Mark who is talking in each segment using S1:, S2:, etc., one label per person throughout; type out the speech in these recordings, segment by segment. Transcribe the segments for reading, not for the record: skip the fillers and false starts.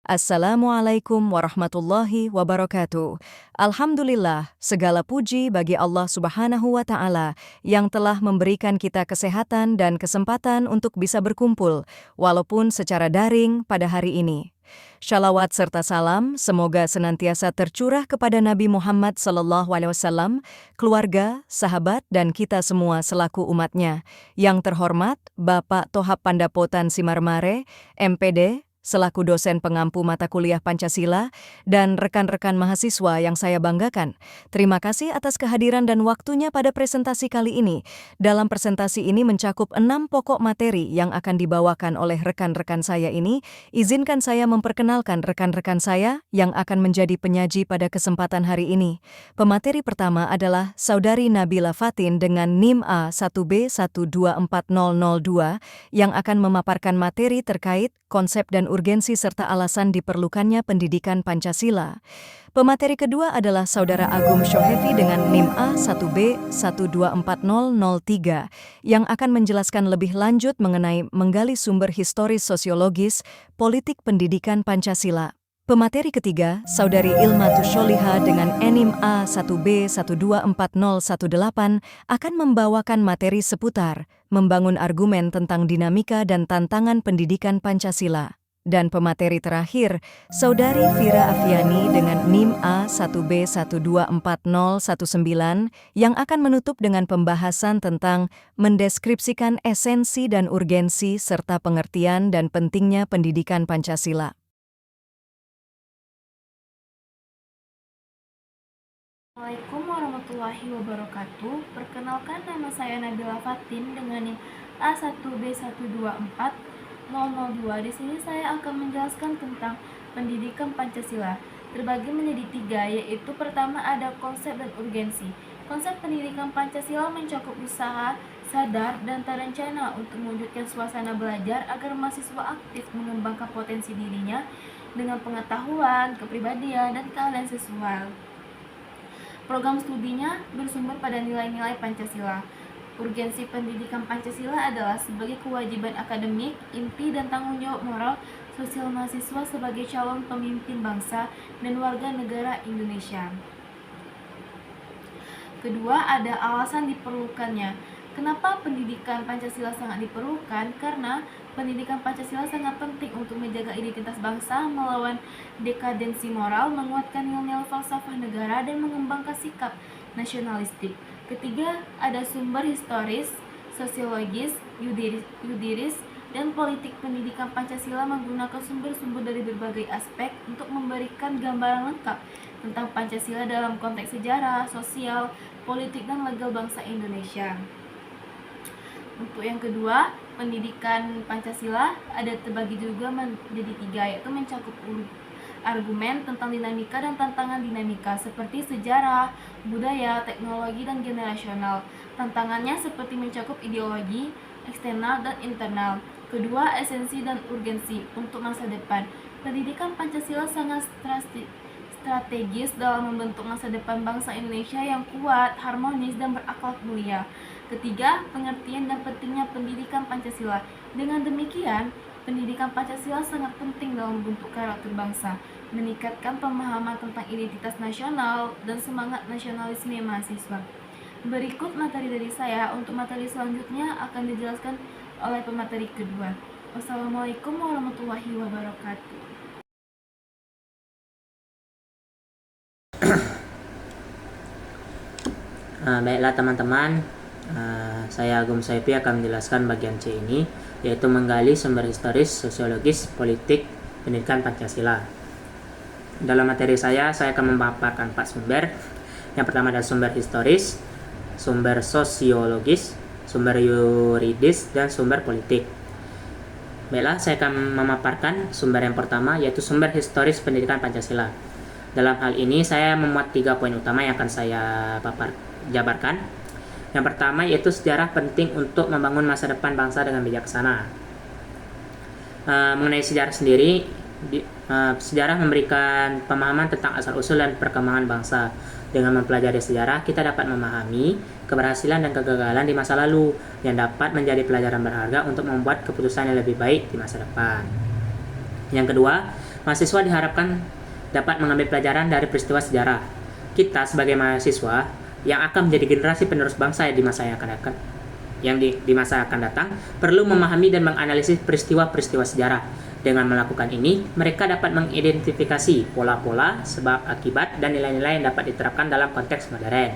S1: Assalamualaikum warahmatullahi wabarakatuh. Alhamdulillah, segala puji bagi Allah Subhanahu wa Ta'ala yang telah memberikan kita kesehatan dan kesempatan untuk bisa berkumpul, walaupun secara daring pada hari ini. Shalawat serta salam semoga senantiasa tercurah kepada Nabi Muhammad SAW, keluarga, sahabat, dan kita semua selaku umatnya. Yang terhormat, Bapak Tohab Pandapotan Simarmare, MPD, selaku dosen pengampu mata kuliah Pancasila, dan rekan-rekan mahasiswa yang saya banggakan. Terima kasih atas kehadiran dan waktunya pada presentasi kali ini. Dalam presentasi ini mencakup 6 pokok materi yang akan dibawakan oleh rekan-rekan saya ini. Izinkan saya memperkenalkan rekan-rekan saya yang akan menjadi penyaji pada kesempatan hari ini. Pemateri pertama adalah Saudari Nabila Fatin dengan NIM A1B124002 yang akan memaparkan materi terkait konsep dan urgensi serta alasan diperlukannya pendidikan Pancasila. Pemateri kedua adalah Saudara Agum Shohevi dengan NIM A1B124003 yang akan menjelaskan lebih lanjut mengenai menggali sumber historis sosiologis politik pendidikan Pancasila. Pemateri ketiga, Saudari Ilmatus Sholiha dengan NIM A1B124018 akan membawakan materi seputar membangun argumen tentang dinamika dan tantangan pendidikan Pancasila. Dan pemateri terakhir, Saudari Fira Afiani dengan NIM A1B124019 yang akan menutup dengan pembahasan tentang mendeskripsikan esensi dan urgensi serta pengertian dan pentingnya pendidikan Pancasila.
S2: Assalamualaikum warahmatullahi wabarakatuh. Perkenalkan, nama saya Nabila Fatin dengan NIM A1B124002. Di sini saya akan menjelaskan tentang pendidikan Pancasila. Terbagi menjadi 3, yaitu pertama ada konsep dan urgensi. Konsep pendidikan Pancasila mencakup usaha, sadar, dan terencana untuk mewujudkan suasana belajar agar mahasiswa aktif mengembangkan potensi dirinya dengan pengetahuan, kepribadian, dan keahlian sesuai. Program studinya bersumber pada nilai-nilai Pancasila. Urgensi pendidikan Pancasila adalah sebagai kewajiban akademik, inti dan tanggung jawab moral sosial mahasiswa sebagai calon pemimpin bangsa dan warga negara Indonesia. Kedua, ada alasan diperlukannya. Kenapa pendidikan Pancasila sangat diperlukan? Karena pendidikan Pancasila sangat penting untuk menjaga identitas bangsa, melawan dekadensi moral, menguatkan nilai-nilai falsafah negara, dan mengembangkan sikap nasionalistik. Ketiga, ada sumber historis, sosiologis, yudiris, dan politik. Pendidikan Pancasila menggunakan sumber-sumber dari berbagai aspek untuk memberikan gambaran lengkap tentang Pancasila dalam konteks sejarah, sosial, politik, dan legal bangsa Indonesia. Untuk yang kedua, pendidikan Pancasila ada terbagi juga menjadi 3, yaitu mencakup argumen tentang dinamika dan tantangan dinamika seperti sejarah, budaya, teknologi, dan generasional. Tantangannya seperti mencakup ideologi, eksternal, dan internal. Kedua, esensi dan urgensi untuk masa depan. Pendidikan Pancasila sangat strategis dalam membentuk masa depan bangsa Indonesia yang kuat, harmonis, dan berakhlak mulia. Ketiga, pengertian dan pentingnya pendidikan Pancasila. Dengan demikian, pendidikan Pancasila sangat penting dalam membentuk karakter bangsa, meningkatkan pemahaman tentang identitas nasional dan semangat nasionalisme mahasiswa. Berikut materi dari saya. Untuk materi selanjutnya akan dijelaskan oleh pemateri kedua. Wassalamualaikum warahmatullahi wabarakatuh.
S3: Baiklah teman-teman, saya Agum Shohevi akan menjelaskan bagian C ini, yaitu menggali sumber historis, sosiologis, politik, pendidikan Pancasila. Dalam materi saya akan memaparkan 4 sumber. Yang pertama adalah sumber historis, sumber sosiologis, sumber yuridis, dan sumber politik. Baiklah, saya akan memaparkan sumber yang pertama, yaitu sumber historis pendidikan Pancasila. Dalam hal ini saya memuat 3 poin utama yang akan saya jabarkan. Yang pertama yaitu sejarah penting untuk membangun masa depan bangsa dengan bijaksana. Mengenai sejarah sendiri, sejarah memberikan pemahaman tentang asal-usul dan perkembangan bangsa. Dengan mempelajari sejarah, kita dapat memahami keberhasilan dan kegagalan di masa lalu yang dapat menjadi pelajaran berharga untuk membuat keputusan yang lebih baik di masa depan. Yang kedua, Mahasiswa diharapkan dapat mengambil pelajaran dari peristiwa sejarah. Kita sebagai mahasiswa yang akan menjadi generasi penerus bangsa di masa yang akan datang perlu memahami dan menganalisis peristiwa-peristiwa sejarah. Dengan melakukan ini, mereka dapat mengidentifikasi pola-pola, sebab, akibat, dan nilai-nilai yang dapat diterapkan dalam konteks modern.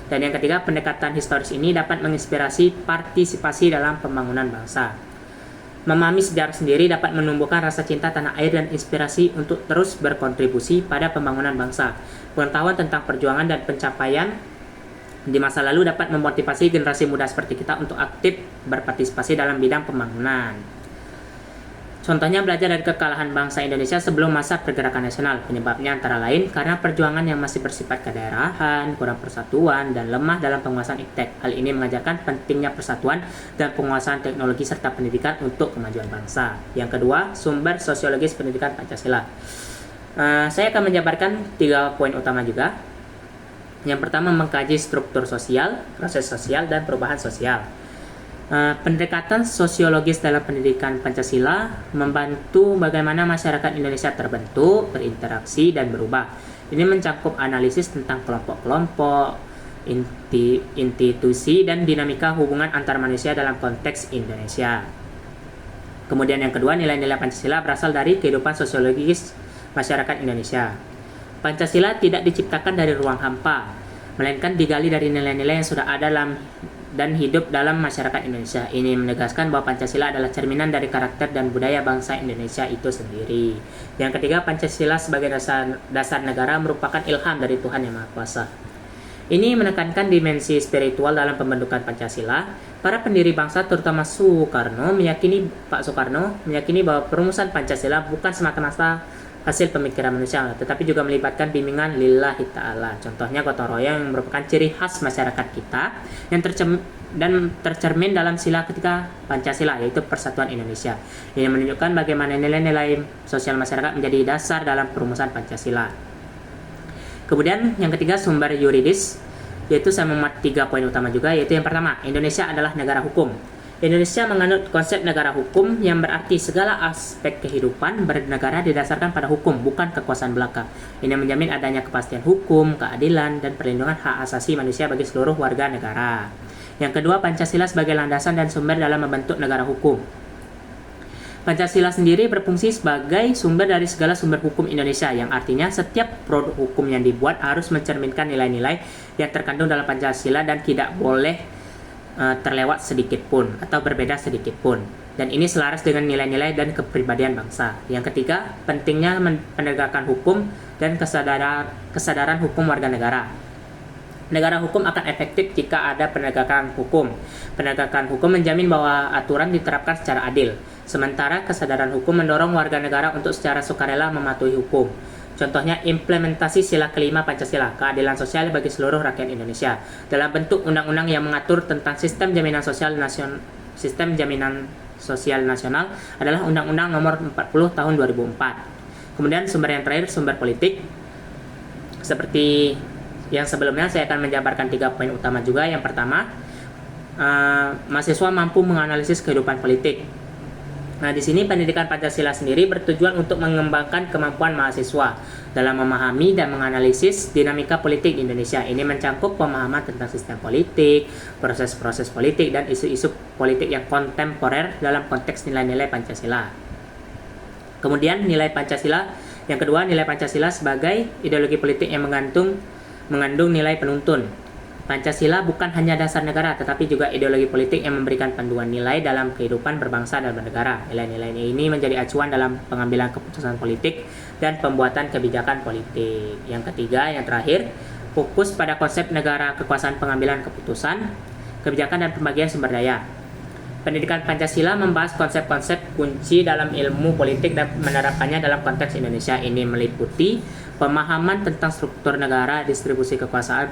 S3: Dan yang ketiga, pendekatan historis ini dapat menginspirasi partisipasi dalam pembangunan bangsa. Memahami sejarah sendiri dapat menumbuhkan rasa cinta tanah air dan inspirasi untuk terus berkontribusi pada pembangunan bangsa. Pengetahuan tentang perjuangan dan pencapaian di masa lalu dapat memotivasi generasi muda seperti kita untuk aktif berpartisipasi dalam bidang pembangunan. Contohnya belajar dari kekalahan bangsa Indonesia sebelum masa pergerakan nasional. Penyebabnya antara lain karena perjuangan yang masih bersifat kedaerahan, kurang persatuan, dan lemah dalam penguasaan iptek. Hal ini mengajarkan pentingnya persatuan dan penguasaan teknologi serta pendidikan untuk kemajuan bangsa. Yang kedua, sumber sosiologis pendidikan Pancasila. Saya akan menjabarkan 3 poin utama juga. Yang pertama, mengkaji struktur sosial, proses sosial, dan perubahan sosial. Pendekatan sosiologis dalam pendidikan Pancasila membantu bagaimana masyarakat Indonesia terbentuk, berinteraksi, dan berubah. Ini mencakup analisis tentang kelompok-kelompok, institusi, dan dinamika hubungan antar manusia dalam konteks Indonesia. Kemudian yang kedua, nilai-nilai Pancasila berasal dari kehidupan sosiologis masyarakat Indonesia. Pancasila tidak diciptakan dari ruang hampa, melainkan digali dari nilai-nilai yang sudah ada dan hidup dalam masyarakat Indonesia. Ini menegaskan bahwa Pancasila adalah cerminan dari karakter dan budaya bangsa Indonesia itu sendiri. Yang ketiga, Pancasila sebagai dasar negara merupakan ilham dari Tuhan Yang Maha Kuasa. Ini menekankan dimensi spiritual dalam pembentukan Pancasila. Para pendiri bangsa, terutama Pak Soekarno, meyakini bahwa perumusan Pancasila bukan semata-mata hasil pemikiran manusia, tetapi juga melibatkan bimbingan lillahi ta'ala. Contohnya gotong royong yang merupakan ciri khas masyarakat kita yang tercermin dalam sila ketiga Pancasila, yaitu Persatuan Indonesia. Ini menunjukkan bagaimana nilai-nilai sosial masyarakat menjadi dasar dalam perumusan Pancasila. Kemudian yang ketiga, sumber yuridis, yaitu saya memuat 3 poin utama juga, yaitu yang pertama, Indonesia adalah negara hukum. Indonesia menganut konsep negara hukum yang berarti segala aspek kehidupan bernegara didasarkan pada hukum, bukan kekuasaan belaka. Ini menjamin adanya kepastian hukum, keadilan, dan perlindungan hak asasi manusia bagi seluruh warga negara. Yang kedua, Pancasila sebagai landasan dan sumber dalam membentuk negara hukum. Pancasila sendiri berfungsi sebagai sumber dari segala sumber hukum Indonesia, yang artinya setiap produk hukum yang dibuat harus mencerminkan nilai-nilai yang terkandung dalam Pancasila dan tidak boleh terlewat sedikit pun atau berbeda sedikit pun, dan ini selaras dengan nilai-nilai dan kepribadian bangsa. Yang ketiga, pentingnya penegakan hukum dan kesadaran hukum warga negara. Negara hukum akan efektif jika ada penegakan hukum. Penegakan hukum menjamin bahwa aturan diterapkan secara adil, sementara kesadaran hukum mendorong warga negara untuk secara sukarela mematuhi hukum. Contohnya implementasi sila kelima Pancasila, keadilan sosial bagi seluruh rakyat Indonesia, dalam bentuk undang-undang yang mengatur tentang sistem jaminan sosial nasional adalah Undang-Undang Nomor 40 Tahun 2004. Kemudian sumber yang terakhir, sumber politik. Seperti yang sebelumnya, saya akan menjabarkan 3 poin utama juga. Yang pertama, mahasiswa mampu menganalisis kehidupan politik. Nah, di sini pendidikan Pancasila sendiri bertujuan untuk mengembangkan kemampuan mahasiswa dalam memahami dan menganalisis dinamika politik di Indonesia. Ini mencakup pemahaman tentang sistem politik, proses-proses politik, dan isu-isu politik yang kontemporer dalam konteks nilai-nilai Pancasila. Kemudian nilai Pancasila, yang kedua, nilai Pancasila sebagai ideologi politik yang mengandung nilai penuntun. Pancasila bukan hanya dasar negara, tetapi juga ideologi politik yang memberikan panduan nilai dalam kehidupan berbangsa dan bernegara. Nilai-nilai ini menjadi acuan dalam pengambilan keputusan politik dan pembuatan kebijakan politik. Yang ketiga, yang terakhir, fokus pada konsep negara kekuasaan pengambilan keputusan, kebijakan, dan pembagian sumber daya. Pendidikan Pancasila membahas konsep-konsep kunci dalam ilmu politik dan menerapkannya dalam konteks Indonesia. Ini meliputi pemahaman tentang struktur negara, distribusi kekuasaan,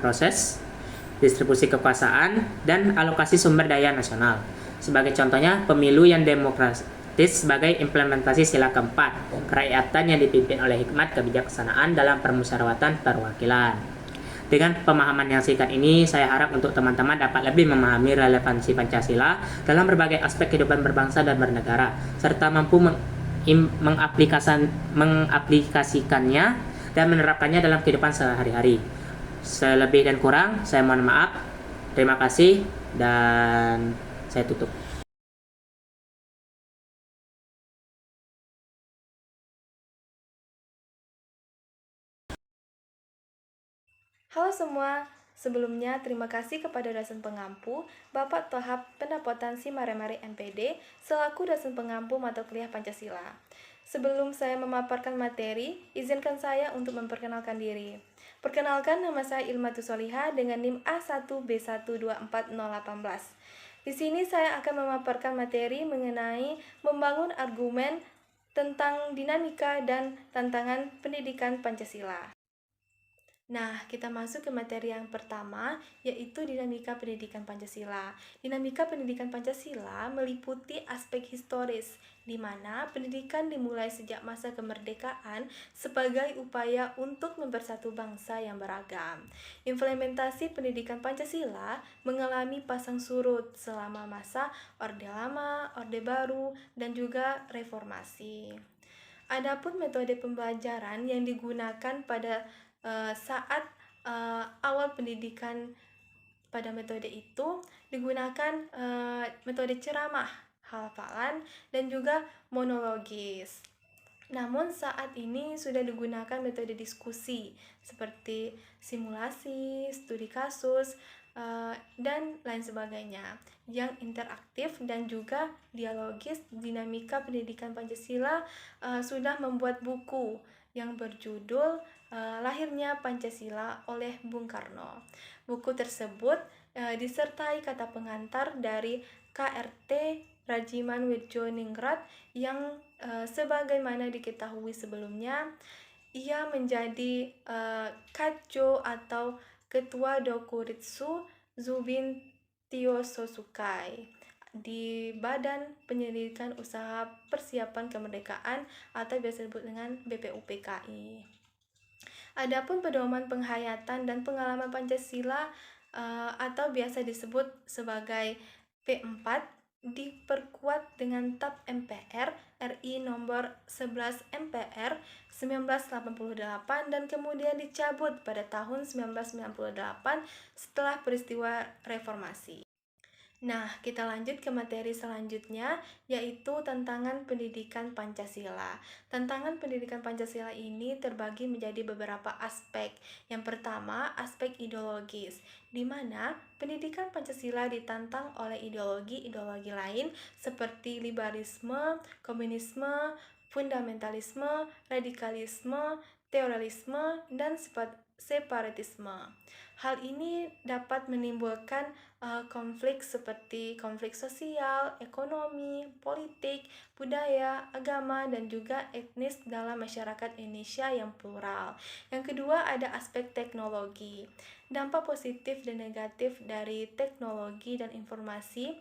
S3: dan alokasi sumber daya nasional. Sebagai contohnya, pemilu yang demokratis sebagai implementasi sila keempat, kerakyatan yang dipimpin oleh hikmat kebijaksanaan dalam permusyawaratan perwakilan. Dengan pemahaman yang singkat ini, saya harap untuk teman-teman dapat lebih memahami relevansi Pancasila dalam berbagai aspek kehidupan berbangsa dan bernegara, serta mampu mengaplikasikannya dan menerapkannya dalam kehidupan sehari-hari. Selebih dan kurang, saya mohon maaf. Terima kasih dan saya tutup.
S4: Halo semua, sebelumnya terima kasih kepada dosen pengampu, Bapak Tohab Pendapotansi Maremare MPD, selaku dosen pengampu mata kuliah Pancasila. Sebelum saya memaparkan materi, izinkan saya untuk memperkenalkan diri. Perkenalkan, nama saya Ilmatus Soliha dengan NIM A1B124018. Di sini saya akan memaparkan materi mengenai membangun argumen tentang dinamika dan tantangan pendidikan Pancasila. Nah, kita masuk ke materi yang pertama, yaitu dinamika pendidikan Pancasila. Dinamika pendidikan Pancasila meliputi aspek historis, di mana pendidikan dimulai sejak masa kemerdekaan sebagai upaya untuk mempersatu bangsa yang beragam. Implementasi pendidikan Pancasila mengalami pasang surut selama masa Orde Lama, Orde Baru, dan juga reformasi. Adapun metode pembelajaran yang digunakan pada saat awal pendidikan pada metode itu digunakan metode ceramah, hafalan, dan juga monologis. Namun saat ini sudah digunakan metode diskusi seperti simulasi, studi kasus, dan lain sebagainya yang interaktif dan juga dialogis. Dinamika pendidikan Pancasila sudah membuat buku yang berjudul Lahirnya Pancasila oleh Bung Karno. Buku tersebut disertai kata pengantar dari KRT Rajiman Widjoningrat yang sebagaimana diketahui sebelumnya, ia menjadi Kacho atau Ketua Dokuritsu Zubin Tio Sosukai di Badan Penyelidikan Usaha Persiapan Kemerdekaan atau biasa disebut dengan BPUPKI. Adapun pedoman penghayatan dan pengalaman Pancasila atau biasa disebut sebagai P4 diperkuat dengan TAP MPR RI nomor 11 MPR 1988 dan kemudian dicabut pada tahun 1998 setelah peristiwa reformasi. Nah, kita lanjut ke materi selanjutnya, yaitu tantangan pendidikan Pancasila. Tantangan pendidikan Pancasila ini terbagi menjadi beberapa aspek. Yang pertama, aspek ideologis, di mana pendidikan Pancasila ditantang oleh ideologi-ideologi lain seperti liberalisme, komunisme, fundamentalisme, radikalisme, terorisme, dan separatisme. Hal ini dapat menimbulkan konflik seperti konflik sosial, ekonomi, politik, budaya, agama, dan juga etnis dalam masyarakat Indonesia yang plural. Yang kedua ada aspek teknologi. Dampak positif dan negatif dari teknologi dan informasi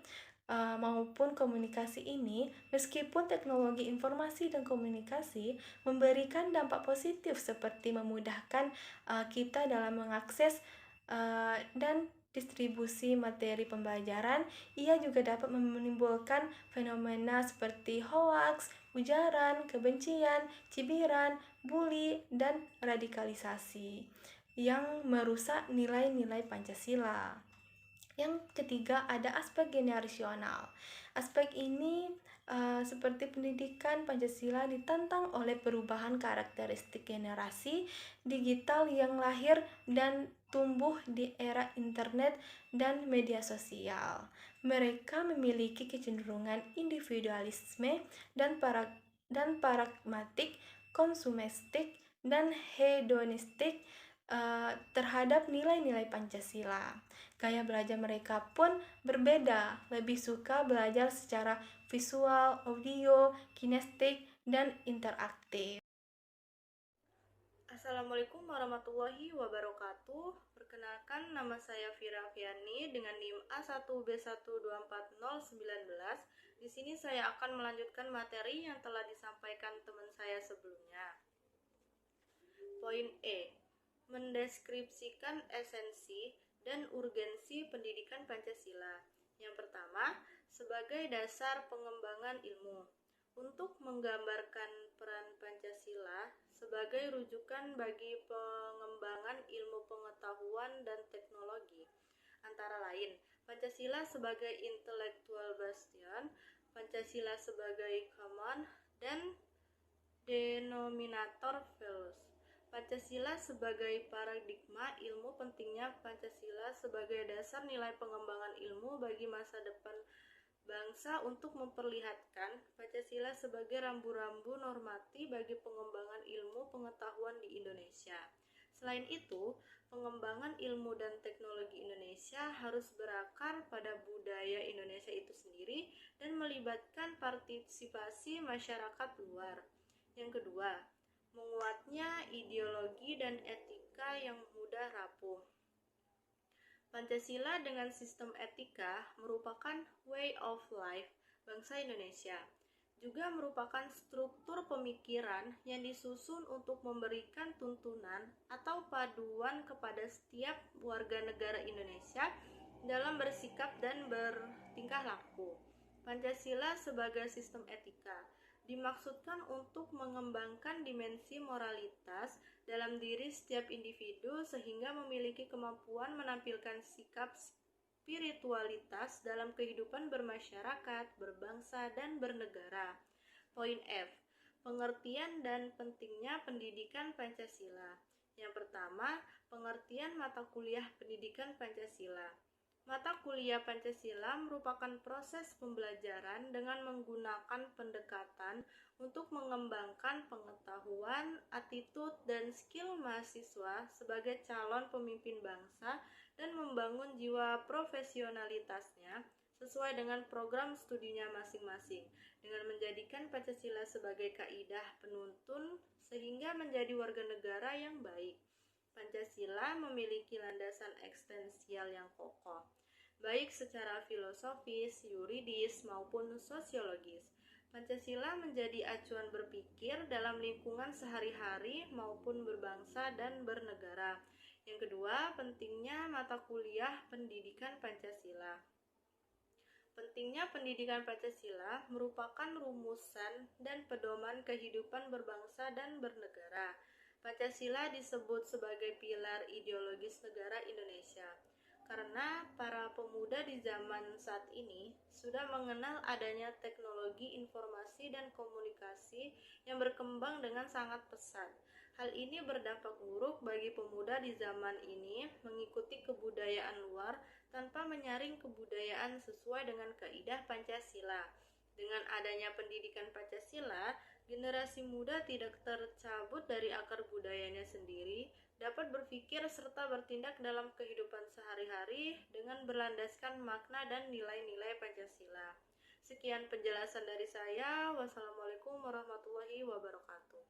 S4: maupun komunikasi ini, meskipun teknologi informasi dan komunikasi memberikan dampak positif seperti memudahkan kita dalam mengakses dan distribusi materi pembelajaran, ia juga dapat menimbulkan fenomena seperti hoaks, ujaran, kebencian, cibiran, bully, dan radikalisasi yang merusak nilai-nilai Pancasila. Yang ketiga ada aspek generasional. Aspek ini seperti pendidikan Pancasila ditantang oleh perubahan karakteristik generasi digital yang lahir dan tumbuh di era internet dan media sosial. Mereka memiliki kecenderungan individualisme dan pragmatik, konsumistik, dan hedonistik terhadap nilai-nilai Pancasila. Gaya belajar mereka pun berbeda, lebih suka belajar secara visual, audio, kinestik, dan interaktif. Assalamualaikum warahmatullahi wabarakatuh. Perkenalkan, nama saya Vira Fiani dengan NIM A1B124019. Di sini saya akan melanjutkan materi yang telah disampaikan teman saya sebelumnya. Poin E. Mendeskripsikan esensi dan urgensi pendidikan Pancasila. Yang pertama, sebagai dasar pengembangan ilmu. untuk menggambarkan peran Pancasila sebagai rujukan bagi pengembangan ilmu pengetahuan dan teknologi. Antara lain, Pancasila sebagai intellectual bastion, Pancasila sebagai common dan denominator values. Pancasila sebagai paradigma ilmu, pentingnya Pancasila sebagai dasar nilai pengembangan ilmu bagi masa depan bangsa untuk memperlihatkan Pancasila sebagai rambu-rambu normati bagi pengembangan ilmu pengetahuan di Indonesia. Selain itu, pengembangan ilmu dan teknologi Indonesia harus berakar pada budaya Indonesia itu sendiri dan melibatkan partisipasi masyarakat luar. Yang kedua, menguatnya ideologi dan etika yang mudah rapuh. Pancasila dengan sistem etika merupakan way of life bangsa Indonesia, juga merupakan struktur pemikiran yang disusun untuk memberikan tuntunan atau paduan kepada setiap warga negara Indonesia dalam bersikap dan bertingkah laku. Pancasila sebagai sistem etika dimaksudkan untuk mengembangkan dimensi moralitas dalam diri setiap individu sehingga memiliki kemampuan menampilkan sikap spiritualitas dalam kehidupan bermasyarakat, berbangsa, dan bernegara. Poin F. Pengertian dan pentingnya pendidikan Pancasila. Yang pertama, pengertian mata kuliah pendidikan Pancasila. Mata kuliah Pancasila merupakan proses pembelajaran dengan menggunakan pendekatan untuk mengembangkan pengetahuan, attitude, dan skill mahasiswa sebagai calon pemimpin bangsa dan membangun jiwa profesionalitasnya sesuai dengan program studinya masing-masing, dengan menjadikan Pancasila sebagai kaidah penuntun sehingga menjadi warga negara yang baik. Pancasila memiliki landasan eksistensial yang kokoh, baik secara filosofis, yuridis, maupun sosiologis. Pancasila menjadi acuan berpikir dalam lingkungan sehari-hari maupun berbangsa dan bernegara. Yang kedua, pentingnya mata kuliah pendidikan Pancasila. Pentingnya pendidikan Pancasila merupakan rumusan dan pedoman kehidupan berbangsa dan bernegara. Pancasila disebut sebagai pilar ideologis negara Indonesia karena para pemuda di zaman saat ini sudah mengenal adanya teknologi informasi dan komunikasi yang berkembang dengan sangat pesat. Hal ini berdampak buruk bagi pemuda di zaman ini mengikuti kebudayaan luar tanpa menyaring kebudayaan sesuai dengan kaidah Pancasila. Dengan adanya pendidikan Pancasila, generasi muda tidak tercabut dari akar budayanya sendiri, dapat berpikir serta bertindak dalam kehidupan sehari-hari dengan berlandaskan makna dan nilai-nilai Pancasila. Sekian penjelasan dari saya. Wassalamualaikum warahmatullahi wabarakatuh.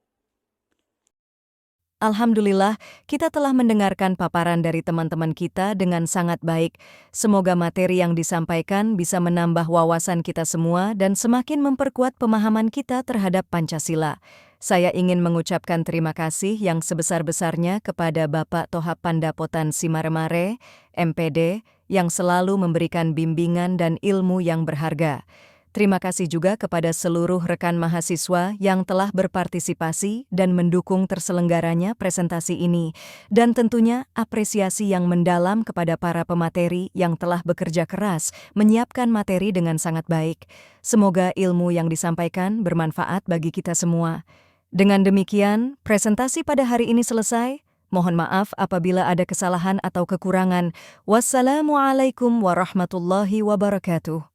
S1: Alhamdulillah, kita telah mendengarkan paparan dari teman-teman kita dengan sangat baik. Semoga materi yang disampaikan bisa menambah wawasan kita semua dan semakin memperkuat pemahaman kita terhadap Pancasila. Saya ingin mengucapkan terima kasih yang sebesar-besarnya kepada Bapak Tohap Pandapotan Simaremare, MPD, yang selalu memberikan bimbingan dan ilmu yang berharga. Terima kasih juga kepada seluruh rekan mahasiswa yang telah berpartisipasi dan mendukung terselenggaranya presentasi ini, dan tentunya apresiasi yang mendalam kepada para pemateri yang telah bekerja keras menyiapkan materi dengan sangat baik. Semoga ilmu yang disampaikan bermanfaat bagi kita semua. Dengan demikian, presentasi pada hari ini selesai. Mohon maaf apabila ada kesalahan atau kekurangan. Wassalamualaikum warahmatullahi wabarakatuh.